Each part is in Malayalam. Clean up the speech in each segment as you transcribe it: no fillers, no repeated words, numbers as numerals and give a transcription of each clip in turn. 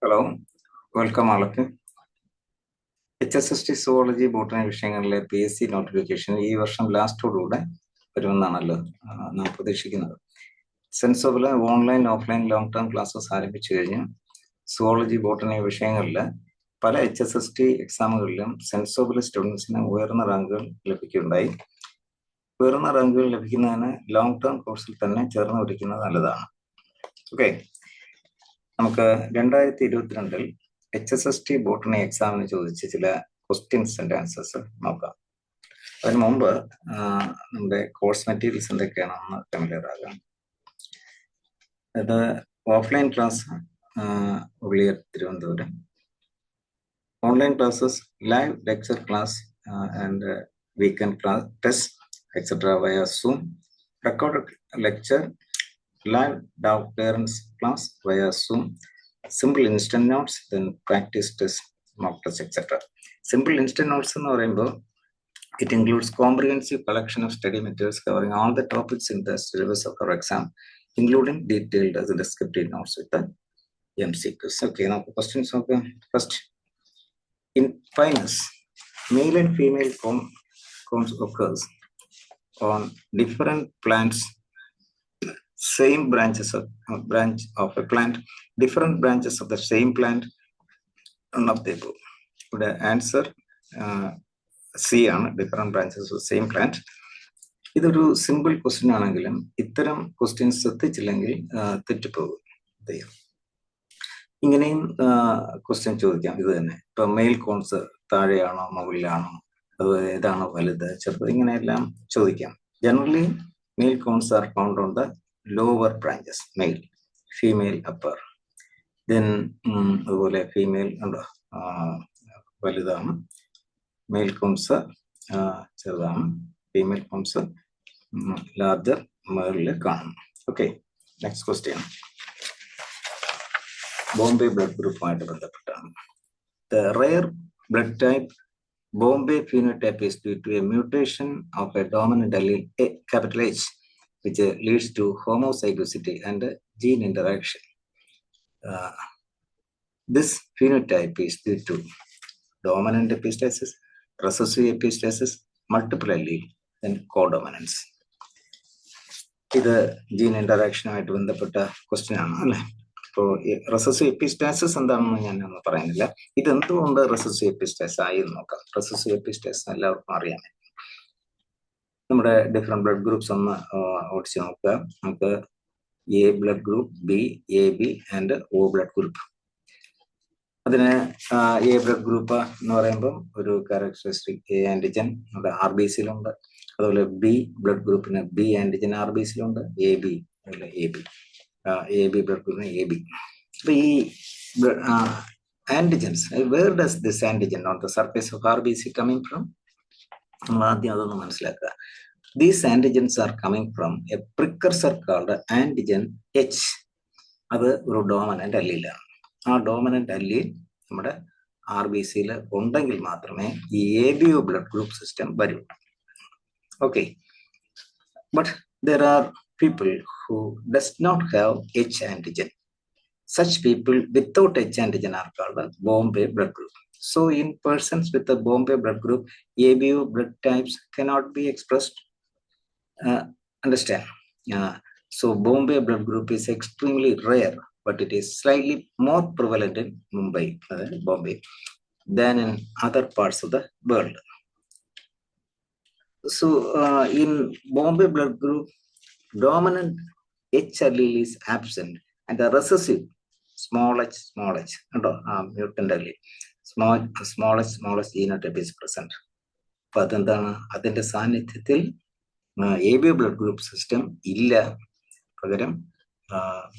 ഹലോ, വെൽക്കം ആൾക്ക്. HSST സുവോളജി ബോട്ടണി വിഷയങ്ങളിലെ PSC നോട്ടിഫിക്കേഷൻ ഈ വർഷം ലാസ്റ്റോടുകൂടെ വരുമെന്നാണല്ലോ നാം പ്രതീക്ഷിക്കുന്നത്. സെൻസോബില് online offline long term classes ആരംഭിച്ചു കഴിഞ്ഞ് സുവോളജി ബോട്ടണി വിഷയങ്ങളിൽ പല HSST എക്സാമുകളിലും സെൻസോബിലെ സ്റ്റുഡൻസിന് ഉയർന്ന റാങ്കുകൾ ലഭിക്കുകയുണ്ടായി. ഉയർന്ന റാങ്കുകൾ ലഭിക്കുന്നതിന് ലോങ് ടേം കോഴ്സിൽ തന്നെ ചേർന്ന് പഠിക്കുന്നത് നല്ലതാണ്. ഓക്കെ, നമുക്ക് 2022 HSST ബോട്ടണി എക്സാമിന് ചോദിച്ച ചില ക്വസ്റ്റ്യൻസ് ആൻഡ് ആൻസേഴ്സ് നോക്കാം. അതിന് മുമ്പ് നമ്മുടെ കോഴ്സ് മെറ്റീരിയൽസ് എന്തൊക്കെയാണെന്ന് ഫെമിലിയർ ആകാം. ഇത് ഓഫ്ലൈൻ ക്ലാസ് ഉള്ളിയർ Thiruvananthapuram, online classes live lecture class and weekend class test etcetera via Zoom, recorded lecture, live doubt clearance class via Zoom, simple instant notes, then practice test, mock test, etc. Simple instant notes എന്ന് പറയുമ്പോൾ it includes comprehensive collection of study materials covering all the topics in the syllabus of our exam, including detailed as descriptive notes with the MCQs. Okay, now questions of the first. In finance, male and female cones occurs on different plants, same branches of branch of a plant, different branches of the same plant, none of the above. The answer C ആണ്, different branches of same plant. ഇതൊരു സിമ്പിൾ ക്വസ്റ്റ്യൻ ആണെങ്കിലും ഇത്തരം ക്വസ്റ്റ്യൻസ് ശ്രദ്ധിച്ചില്ലെങ്കിൽ തെറ്റിപ്പോകും. ഇങ്ങനെയും ക്വസ്റ്റ്യൻ ചോദിക്കാം. ഇത് തന്നെ ഇപ്പൊ മെയിൽ കോൺസ് താഴെയാണോ മുകളിലാണോ, അതുപോലെ ഏതാണോ വലുത് ചെറുത്, ഇങ്ങനെയെല്ലാം ചോദിക്കാം. Generally male cones are found on the lower branches, male, female upper. Then അതുപോലെ ഫീമെയിൽ ഉണ്ടോ വലുതാണ്, മെയിൽ കോൺസ് ചെറുതാണ്, ഫീമെയിൽ കോൺസ് ലാർജർ മേളിൽ കാണും. Okay, next question Bombay blood ഗ്രൂപ്പുമായിട്ട് ബന്ധപ്പെട്ടാണ്. The rare blood type Bombay phenotype is due to a mutation of a dominant allele, a capital H, which leads to homozygosity and gene interaction. This phenotype is due to dominant epistasis, recessive epistasis, multiple allele, and codominance. ഇത് ജീൻ ഇന്ററാക്ഷനുമായിട്ട് ബന്ധപ്പെട്ട ക്വസ്റ്റ്യൻ ആണ് അല്ലെ. ഇപ്പോൾ റെസസീവ് എപ്പിസ്റ്റാസിസ് എന്താണെന്ന് ഞാനൊന്നും പറയുന്നില്ല. ഇതെന്തുകൊണ്ട് റെസസീവ് എപ്പിസ്റ്റാസിസ് ആയി എന്ന് നോക്കാം. റെസസീവ് എപ്പിസ്റ്റാസിസ് എല്ലാവർക്കും അറിയാം. നമ്മുടെ ഡിഫറെന്റ് ബ്ലഡ് ഗ്രൂപ്പ്സ് ഒന്ന് ഓടിച്ച് നോക്കുക. നമുക്ക് A blood group, B, A B and O blood group. അതിന് എ ബ്ലഡ് ഗ്രൂപ്പ് എന്ന് പറയുമ്പം ഒരു ക്യാരക്ടറിസ്റ്റിക് എ ആന്റിജൻ നമ്മുടെ RBCയിലുണ്ട്. അതുപോലെ ബി ബ്ലഡ് ഗ്രൂപ്പിന് ബി ആന്റിജൻ RBCയിലുണ്ട്. എ ബി ബ്ലഡ് ഗ്രൂപ്പിന് എ ബി. അപ്പൊ ഈ antigens, where does this antigen on the surface of RBC coming from? നമ്മൾ ആദ്യം അതൊന്ന് മനസ്സിലാക്കുക. These antigens are coming from a precursor called antigen H. അത് ഒരു ഡോമിനന്റ് അല്ലീലാണ്. ആ ഡോമിനന്റ് അല്ലീൽ നമ്മുടെ RBCയിൽ ഉണ്ടെങ്കിൽ മാത്രമേ ഈ ABO ബ്ലഡ് ഗ്രൂപ്പ് സിസ്റ്റം വരൂ. Okay, but there are people who does not have H antigen. Such people without H antigen are called Bombay blood group. So in persons with the Bombay blood group, ABO blood types cannot be expressed. Understand? So Bombay blood group is extremely rare, but it is slightly more prevalent in Bombay, than in other parts of the world. So in Bombay blood group, dominant H allele is absent, and the recessive small h mutant allele, smallest genotype is present. അപ്പൊ അതെന്താണ്? അതിന്റെ സാന്നിധ്യത്തിൽ ABO ബ്ലഡ് ഗ്രൂപ്പ് സിസ്റ്റം ഇല്ല, പകരം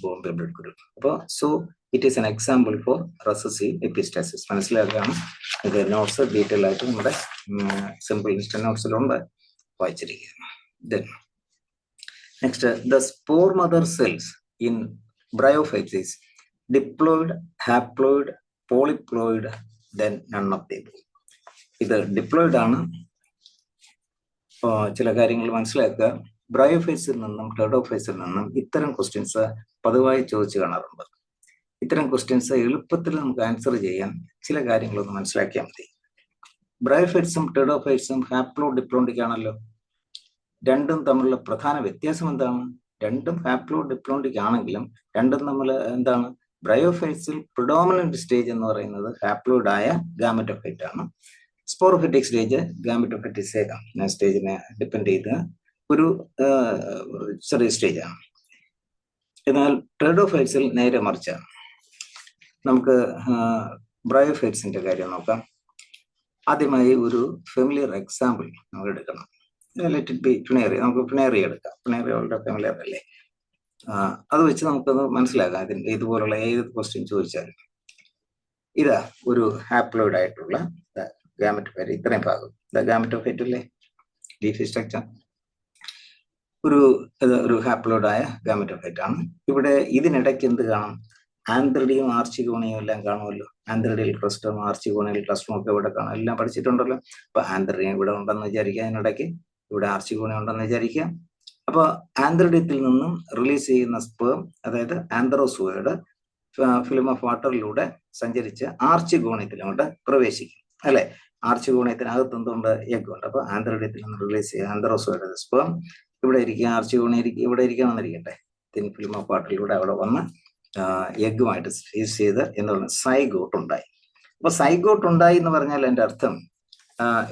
ബോംബെ ബ്ലഡ് ഗ്രൂപ്പ്. അപ്പോൾ so it is an example for recessive epistasis. മനസ്സിലാക്കുകയാണ്. ഇത് നോട്ട്സ് ഡീറ്റെയിൽ ആയിട്ട് നമ്മുടെ സിമ്പിൾ ഇൻസ്റ്റന്റ് നോട്ട്സിലുണ്ട്, വായിച്ചിരിക്കുക. Then next, the spore mother cells in bryophytes is diploid, haploid, polyploid, then none of the above. ഇത് ഡിപ്ലോയിഡ് ആണ്. ചില കാര്യങ്ങൾ മനസ്സിലാക്കുക. ബ്രയോഫൈറ്റ്സിൽ നിന്നും ക്ലഡോഫൈറ്റ്സിൽ നിന്നും ഇത്തരം ക്വസ്റ്റ്യൻസ് പതിവായി ചോദിച്ചു കാണാറുണ്ട്. ഇത്തരം ക്വസ്റ്റ്യൻസ് എളുപ്പത്തിൽ നമുക്ക് ആൻസർ ചെയ്യാൻ ചില കാര്യങ്ങളൊന്ന് മനസ്സിലാക്കിയാൽ മതി. ബ്രയോഫൈറ്റ്സും ടെറിഡോഫൈറ്റ്സും ഹാപ്ലോ ഡിപ്ലോണ്ടിക് ആണല്ലോ. രണ്ടും തമ്മിലുള്ള പ്രധാന വ്യത്യാസം എന്താണ്? രണ്ടും ഹാപ്ലോ ഡിപ്ലോണ്ടിക് ആണെങ്കിലും രണ്ടും തമ്മിൽ എന്താണ്? ബ്രയോഫൈറ്റ്സിൽ പ്രിഡോമിനന്റ് സ്റ്റേജ് എന്ന് പറയുന്നത് ഹാപ്ലോയിഡ് ആയ ഗാമറ്റോഫൈറ്റ് ആണ്. സ്പോറോഫൈറ്റിക് സ്റ്റേജ് ഗാമറ്റോഫൈറ്റിക് സ്റ്റേജിനെ ഡിപ്പെൻഡ് ചെയ്ത ഒരു ചെറിയ സ്റ്റേജാണ്. എന്നാൽ ടെറിഡോഫൈറ്റ്സിൽ നേരെ മറിച്ചാണ്. നമുക്ക് ബ്രയോഫൈറ്റ്സിന്റെ കാര്യം നോക്കാം. ആദ്യമായി ഒരു ഫെമിലിയർ എക്സാമ്പിൾ നമ്മൾ എടുക്കണം. Let it be Funaria. നമുക്ക് ഫിനേറിയ എടുക്കാം. ഫിനേറിയ വളരെ ഫെമിലിയർ അല്ലേ? അത് വെച്ച് നമുക്കത് മനസ്സിലാക്കാം. ഇതിന്റെ ഇതുപോലുള്ള ഏത് ക്വസ്റ്റ്യൻ ചോദിച്ചാലും. ഇതാ ഒരു ഹാപ്ലോയിഡ് ആയിട്ടുള്ള ഗാമറ്റോഫൈറ്റ്. ഇത്രയും ഭാഗം ഗാമറ്റോഫൈറ്റ് അല്ലേ, ലീഫി സ്ട്രക്ചർ. ഒരു ഹാപ്ലോയിഡ് ആയ ഗാമറ്റോഫൈറ്റ് ആണ്. ഇവിടെ ഇതിനിടയ്ക്ക് എന്ത് കാണും? ആന്ത്രിഡിയും ആർച്ചിഗോണിയും എല്ലാം കാണുമല്ലോ. ആന്ത്രിഡിയൽ ക്ലസ്റ്ററും ആർച്ചിഗോണിയൽ ക്ലസ്റ്ററും ഒക്കെ ഇവിടെ കാണും. എല്ലാം പഠിച്ചിട്ടുണ്ടല്ലോ. അപ്പൊ ആന്ത്രിഡിയം ഇവിടെ ഉണ്ടെന്ന് വിചാരിക്കുക, അതിനിടയ്ക്ക് ഇവിടെ ആർച്ചിഗോണിയം ഉണ്ടെന്ന് വിചാരിക്കുക. അപ്പൊ ആന്ത്രിഡിയത്തിൽ നിന്നും റിലീസ് ചെയ്യുന്ന സ്പേം, അതായത് ആന്ത്രോസോയിഡ് ഫിലിം ഓഫ് വാട്ടറിലൂടെ സഞ്ചരിച്ച് ആർച്ചിഗോണിയത്തിലങ്ങോട്ട് പ്രവേശിക്കും അല്ലെ. ആർച്ചിഗോണിയത്തിനകത്ത് എന്തുണ്ട്? എഗ് ഉണ്ട്. അപ്പൊ ആന്ത്രിഡിയത്തിൽ നിന്ന് റിലീസ് ചെയ്യുക ആന്ത്രോസോയിഡ് സ്പേം ഇവിടെ ഇരിക്കുക, ആർച്ചിഗോണിയ ഇവിടെ ഇരിക്കണമെന്നിരിക്കട്ടെ. തിൻ ഫിലിം ഓഫ് വാട്ടറിലൂടെ അവിടെ വന്ന് എഗ്ഗുമായിട്ട് ഫേസ് ചെയ്ത് എന്താണ് സൈഗോട്ട് ഉണ്ടായി. അപ്പൊ സൈഗോട്ട് ഉണ്ടായി എന്ന് പറഞ്ഞാൽ എൻ്റെ അർത്ഥം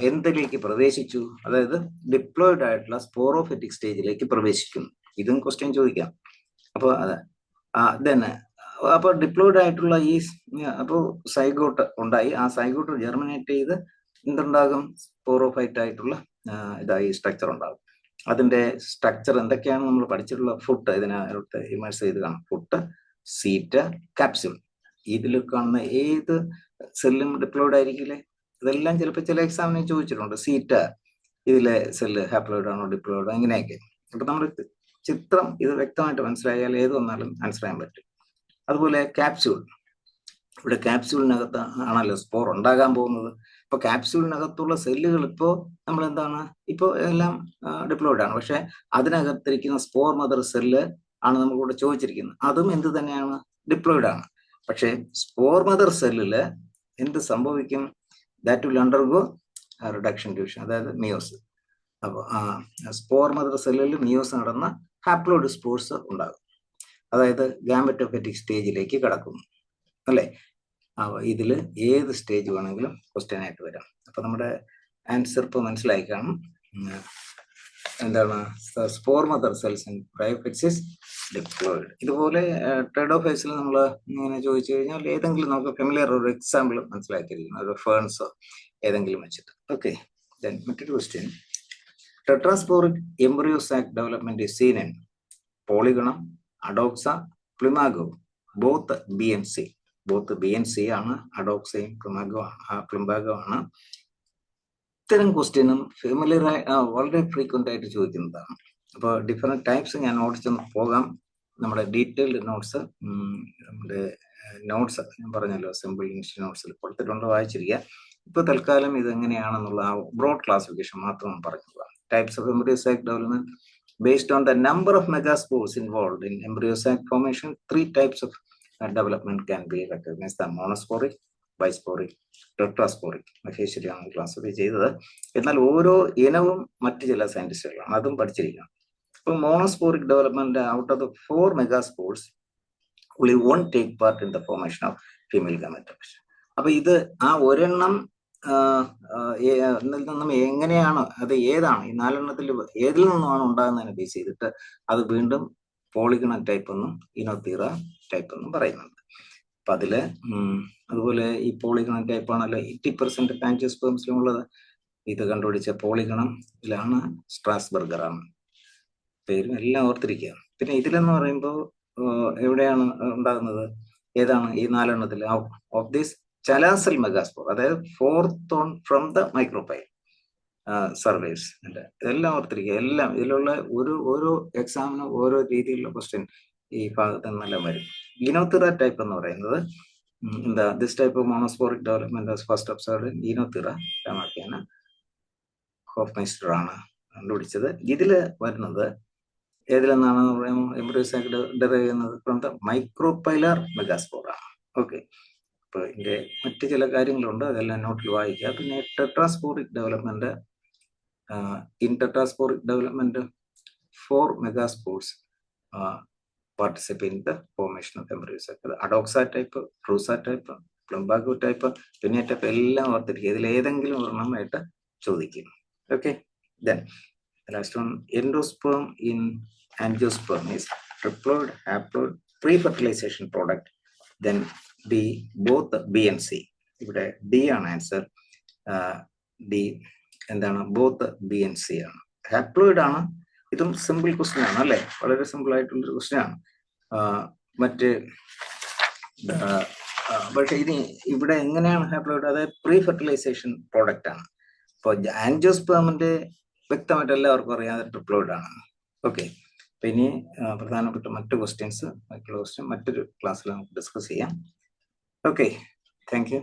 എന്തിലേക്ക് പ്രവേശിച്ചു? അതായത് ഡിപ്ലോയിഡ് ആയിട്ടുള്ള സ്പോറോഫിറ്റിക് സ്റ്റേജിലേക്ക് പ്രവേശിക്കുന്നു. ഇതും ക്വസ്റ്റ്യൻ ചോദിക്കാം. അപ്പോൾ അപ്പൊ ഡിപ്ലോയിഡ് ആയിട്ടുള്ള അപ്പോൾ സൈഗോട്ട് ഉണ്ടായി. ആ സൈഗോട്ട് ജെർമിനേറ്റ് ചെയ്ത് എന്തുണ്ടാകും? സ്പോറോഫൈറ്റ് ആയിട്ടുള്ള ഇതായി സ്ട്രക്ചർ ഉണ്ടാകും. അതിന്റെ സ്ട്രക്ചർ എന്തൊക്കെയാണ് നമ്മൾ പഠിച്ചിട്ടുള്ള? ഫുട്ട് ഇതിനകത്ത് ഇമേഴ്സ് ചെയ്ത് കാണും. Fruit, seed, capsule. ഇതിൽ കാണുന്ന ഏത് സെല്ലും ഡിപ്ലോയിഡ് ആയിരിക്കില്ലേ? ഇതെല്ലാം ചിലപ്പോൾ ചില എക്സാമിന് ചോദിച്ചിട്ടുണ്ട്. സീറ്റ് ഇതിലെ സെല്ല് ഹാപ്ലോയിഡ് ആണോ ഡിപ്ലോയിഡ്, അങ്ങനെയൊക്കെ. അപ്പൊ നമ്മൾ ചിത്രം ഇത് വ്യക്തമായിട്ട് മനസ്സിലായാൽ ഏത് വന്നാലും ആൻസർ ചെയ്യാൻ പറ്റും. അതുപോലെ ക്യാപ്സ്യൂൾ. ഇവിടെ ക്യാപ്സ്യൂളിനകത്ത് ആണല്ലോ സ്പോർ ഉണ്ടാകാൻ പോകുന്നത്. ഇപ്പൊ ക്യാപ്സ്യൂളിനകത്തുള്ള സെല്ലുകൾ ഇപ്പോ നമ്മൾ എന്താണ്, ഇപ്പോ എല്ലാം ഡിപ്ലോയിഡ് ആണ്. പക്ഷെ അതിനകത്തിരിക്കുന്ന സ്പോർ മദർ സെല്ല് ആണ് നമുക്കിവിടെ ചോദിച്ചിരിക്കുന്നത്. അതും എന്ത് തന്നെയാണ്? ഡിപ്ലോയിഡ് ആണ്. പക്ഷെ സ്പോർ മദർ സെല്ലില് എന്ത് സംഭവിക്കും? That will undergo reduction division, അതായത് മിയോസ്. അപ്പോൾ സ്പോർ മദർ സെല്ലിൽ മിയോസ് നടന്ന ഹാപ്ലോയിഡ് സ്പോർസ് ഉണ്ടാകും. അതായത് ഗാമറ്റോഫൈറ്റിക് സ്റ്റേജിലേക്ക് കടക്കുന്നു അല്ലേ. ഇതിൽ ഏത് സ്റ്റേജ് വേണമെങ്കിലും ക്വസ്റ്റ്യൻ ആയിട്ട് വരാം. അപ്പൊ നമ്മുടെ ആൻസർ ഇപ്പോൾ മനസ്സിലായി കാണും. എന്താണ്? Spore mother cells in bryophytes diploid. ഇതുപോലെ ടെറിഡോഫൈറ്റ്സിൽ നമ്മൾ ഇങ്ങനെ ചോദിച്ചു കഴിഞ്ഞാൽ ഏതെങ്കിലും നമുക്ക് ഫെമിലിയർ ഒരു എക്സാമ്പിൾ മനസ്സിലാക്കിയിരിക്കണം, ഒരു ഫേൺസോ ഏതെങ്കിലും വെച്ചിട്ട്. ഓക്കെ, മറ്റൊരു question. Tetrasporic embryo sac development is seen in Polygonum, Adoxa, Plumbago, both B and C. Both B and C ആണ്, അഡോക്സയും പ്ലിമാഗോ ആണ്. ഇത്തരം ക്വസ്റ്റ്യനും ഫെമിലിയർ വളരെ ഫ്രീക്വന്റ് ആയിട്ട് ചോദിക്കുന്നതാണ്. അപ്പോൾ ഡിഫറെന്റ് ടൈപ്സ് ഞാൻ നോട്ട്സ് ഒന്ന് പോകാം. നമ്മുടെ ഡീറ്റെയിൽഡ് നോട്ട്സ്, നമ്മുടെ നോട്ട്സ് ഞാൻ പറഞ്ഞല്ലോ സിമ്പിൾ ഇംഗ്ലീഷ് നോട്ട്സിൽ കൊടുത്തിട്ടുണ്ട്, വായിച്ചിരിക്കുക. ഇപ്പൊ തൽക്കാലം ഇത് എങ്ങനെയാണെന്നുള്ള ആ ബ്രോഡ് ക്ലാസിഫിക്കേഷൻ മാത്രം പറഞ്ഞു പോകാം. Types of embryo sac development based on the number of megaspores involved in embryo sac formation. 3 types of development can be recognized: the monosporic, bisporic, tetrasporic. മഹേശ്വരിയാണ് ക്ലാസിഫൈ ചെയ്തത്. എന്നാൽ ഓരോ ഇനവും മറ്റു ചില സയന്റിസ്റ്റുകളാണ്, അതും പഠിച്ചിരിക്കണം. ഇപ്പൊ monosporic development out of the 4 megaspores only one take part in the formation of female gametophyte. അപ്പൊ ഇത് ആ ഒരെണ്ണം നിന്നും എങ്ങനെയാണ്, അത് ഏതാണ്, ഈ 4 എണ്ണത്തിൽ ഏതിൽ നിന്നുമാണ് ഉണ്ടാകുന്നതിനെ ബേസ് ചെയ്തിട്ട് അത് വീണ്ടും പോളിഗണൽ ടൈപ്പ് എന്നും ഇനോത്തീറ ടൈപ്പ് എന്നും പറയുന്നുണ്ട്. അപ്പൊ അതില് അതുപോലെ ഈ പോളിഗണൽ ടൈപ്പ് ആണല്ലോ 80% ആൻജിയോസ്പേംസിലും ഉള്ളത്. ഇത് കണ്ടുപിടിച്ച പോളിഗണം ഇതിലാണ് സ്ട്രാസ്ബർഗർ ആണ്. പേരും എല്ലാം ഓർത്തിരിക്കുക. പിന്നെ ഇതിലെന്ന് പറയുമ്പോൾ എവിടെയാണ് ഉണ്ടാകുന്നത്? ഏതാണ് ഈ 4 എണ്ണത്തിൽ? ഓഫ് ദിസ് ചലാസൽ മെഗാസ്പോർ, അതായത് 4th on from the micropyle surveys. ഇതെല്ലാം ഓർത്തിരിക്കുക. എല്ലാം ഇതിലുള്ള ഓരോ എക്സാമിനും ഓരോ രീതിയിലുള്ള ക്വസ്റ്റ്യൻ ഈ ഭാഗത്ത് നിന്നെല്ലാം വരും. ഇനോത്തിറ ടൈപ്പ് എന്ന് പറയുന്നത് എന്താ? This type of monosporic development first observed in Oenothera lamarckiana Hofmeister ആണ് കണ്ടുപിടിച്ചത്. ഇതില് വരുന്നത് ഏതിലെന്നാണ് എംബ്രിയോ സാക് ഡെറൈവ് ചെയ്യുന്നത്? ഫ്രം ദ മൈക്രോപൈലർ മെഗാസ്പോർ ആണ്. ഓക്കെ. അപ്പോൾ ഇതിൻ്റെ മറ്റ് ചില കാര്യങ്ങളുണ്ട്, അതെല്ലാം നോട്ടിൽ വായിക്കുക. പിന്നെ tetrasporic development, in tetrasporic development 4 megaspores participate in the formation of embryos. Adoxa type, Drusa type, Plumbago type, പിന്നെ ടൈപ്പ് എല്ലാം ഓർത്തിരിക്കുക. ഇതിൽ ഏതെങ്കിലും ഒരെണ്ണമായിട്ട് ചോദിക്കും. ഓക്കെ. Then last one, endosperm in angiosperm is triploid haploid pre fertilization product. Then D both B and C. ഇവിടെ ഡി ആണ് ആൻസർ. ഡി എന്താണ്? ബോത്ത് ബി ആൻഡ് സി ആണ്. ഹാപ്ലോയിഡ് ആണ്. ഇതും സിമ്പിൾ ക്വസ്റ്റ്യൻ ആണ് അല്ലേ, വളരെ സിമ്പിൾ ആയിട്ടുള്ളൊരു ക്വസ്റ്റ്യൻ ആണ്. മറ്റ് പക്ഷെ ഇനി ഇവിടെ എങ്ങനെയാണ് ഹാപ്ലോയിഡ്? അതായത് പ്രീ ഫെർട്ടിലൈസേഷൻ പ്രോഡക്റ്റ് ആണ്. അപ്പോൾ ആൻജിയോസ്പേമിന്റെ വ്യക്തമായിട്ട് എല്ലാവർക്കും അറിയാതെ ട്രിപ്ലോയിഡ് ആണ്. ഓക്കെ. അപ്പൊ ഇനി പ്രധാനപ്പെട്ട മറ്റു ക്വസ്റ്റ്യൻസ്, മറ്റൊരു ക്ലാസ്സിൽ നമുക്ക് ഡിസ്കസ് ചെയ്യാം. Okay, thank you.